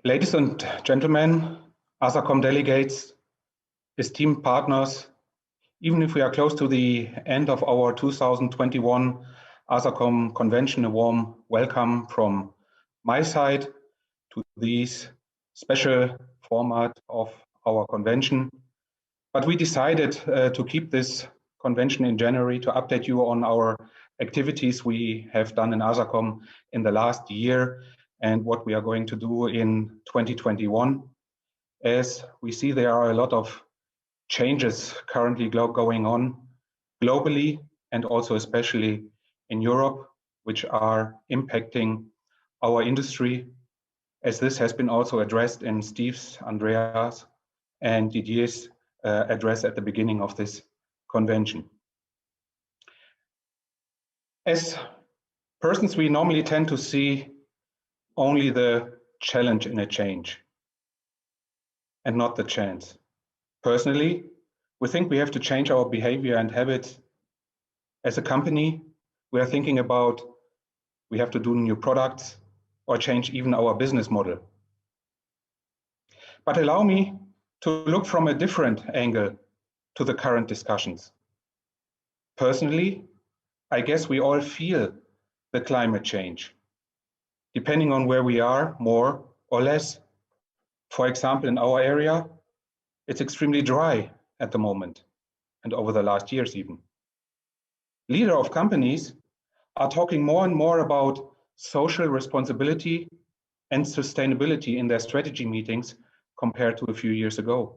Ladies and gentlemen, ASACOM delegates, esteemed partners, even if we are close to the end of our 2021 ASACOM convention, a warm welcome from my side to this special format of our convention. But we decided to keep this convention in January to update you on our activities we have done in ASACOM in the last year and what we are going to do in 2021. As we see, there are a lot of changes currently going on globally and also especially in Europe, which are impacting our industry, as this has been also addressed in Steve's, Andreas, and Didier's address at the beginning of this convention. As persons, we normally tend to see only the challenge in a change and not the chance. Personally, we think we have to change our behavior and habits. As a company, we are thinking about we have to do new products or change even our business model. But allow me to look from a different angle to the current discussions. Personally, I guess we all feel the climate change, depending on where we are, more or less. For example, in our area, it's extremely dry at the moment and over the last years even. Leaders of companies are talking more and more about social responsibility and sustainability in their strategy meetings compared to a few years ago.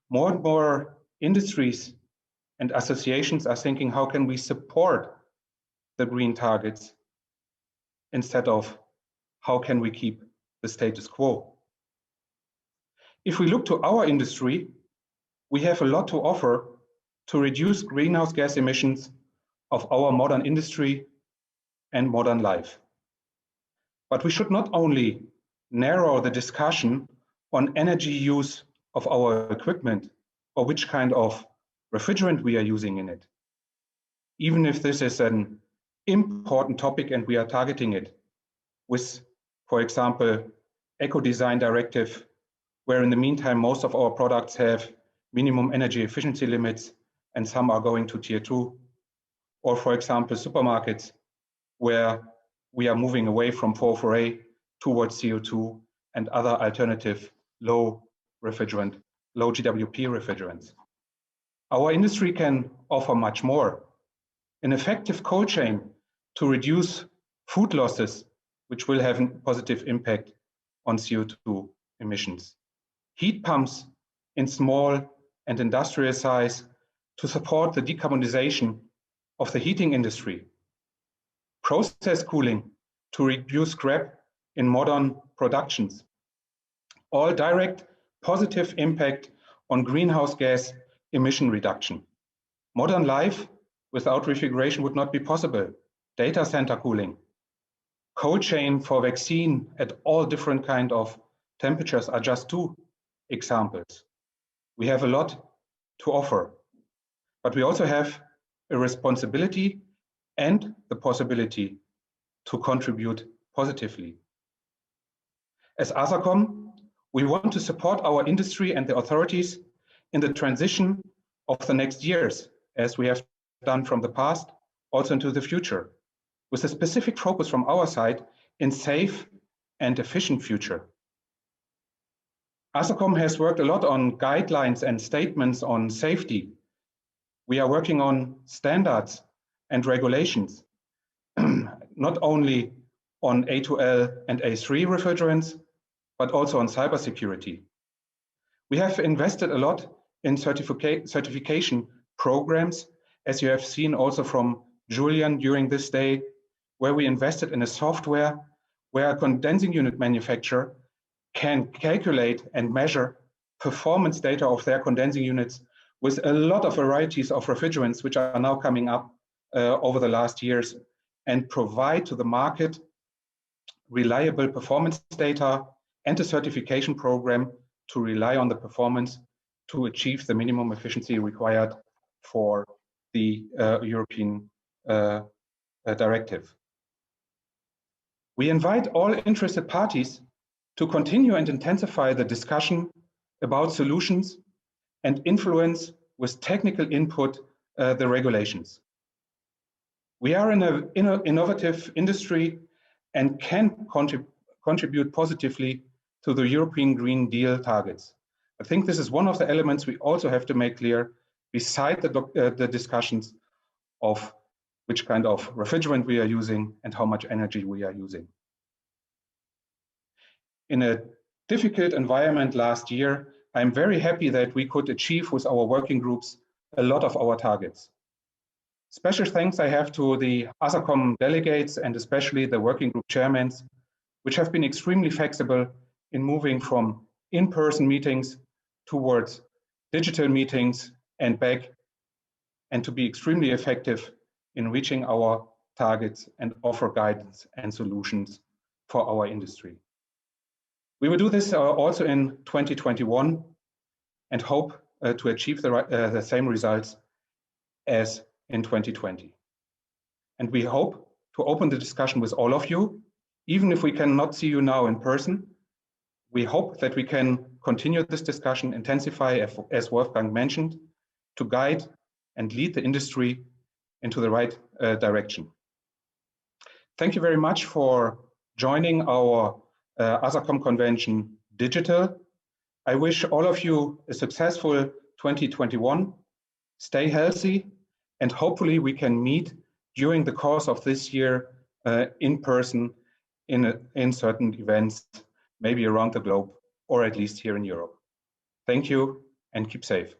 More and more industries and associations are thinking, how can we support the green targets instead of how can we keep the status quo? If we look to our industry, we have a lot to offer to reduce greenhouse gas emissions of our modern industry and modern life. But we should not only narrow the discussion on energy use of our equipment or which kind of refrigerant we are using in it. Even if this is an important topic and we are targeting it with, for example, Eco-Design Directive, where in the meantime most of our products have minimum energy efficiency limits and some are going to tier 2, or for example, supermarkets, where we are moving away from 4,4A towards CO2 and other alternative low GWP refrigerants. Our industry can offer much more. An effective cold chain to reduce food losses, which will have a positive impact on CO2 emissions. Heat pumps in small and industrial size to support the decarbonization of the heating industry. Process cooling to reduce scrap in modern productions. All direct positive impact on greenhouse gas emission reduction. Modern life without refrigeration would not be possible. Data center cooling. Cold chain for vaccine at all different kind of temperatures are just two examples. We have a lot to offer, but we also have a responsibility and the possibility to contribute positively. As ASACOM, we want to support our industry and the authorities in the transition of the next years, as we have done from the past, also into the future, with a specific focus from our side in safe and efficient future. ASACOM has worked a lot on guidelines and statements on safety. We are working on standards and regulations, not only on A2L and A3 refrigerants, but also on cybersecurity. We have invested a lot in certification programs, as you have seen also from Julian during this day, where we invested in a software where a condensing unit manufacturer can calculate and measure performance data of their condensing units with a lot of varieties of refrigerants, which are now coming up over the last years, and provide to the market reliable performance data and a certification program to rely on the performance to achieve the minimum efficiency required for the European directive. We invite all interested parties to continue and intensify the discussion about solutions and influence with technical input the regulations. We are in an innovative industry and can contribute positively to the European Green Deal targets. I think this is one of the elements we also have to make clear beside the discussions of which kind of refrigerant we are using and how much energy we are using. In a difficult environment last year, I'm very happy that we could achieve with our working groups a lot of our targets. Special thanks I have to the ASACOM delegates and especially the working group chairmen, which have been extremely flexible in moving from in-person meetings towards digital meetings and back, and to be extremely effective in reaching our targets and offer guidance and solutions for our industry. We will do this also in 2021 and hope to achieve the same results as in 2020. And we hope to open the discussion with all of you, even if we cannot see you now in person. We hope that we can continue this discussion, intensify, as Wolfgang mentioned, to guide and lead the industry into the right direction. Thank you very much for joining our ASACOM convention digital. I wish all of you a successful 2021. Stay healthy, and hopefully we can meet during the course of this year in person in certain events, maybe around the globe, or at least here in Europe. Thank you and keep safe.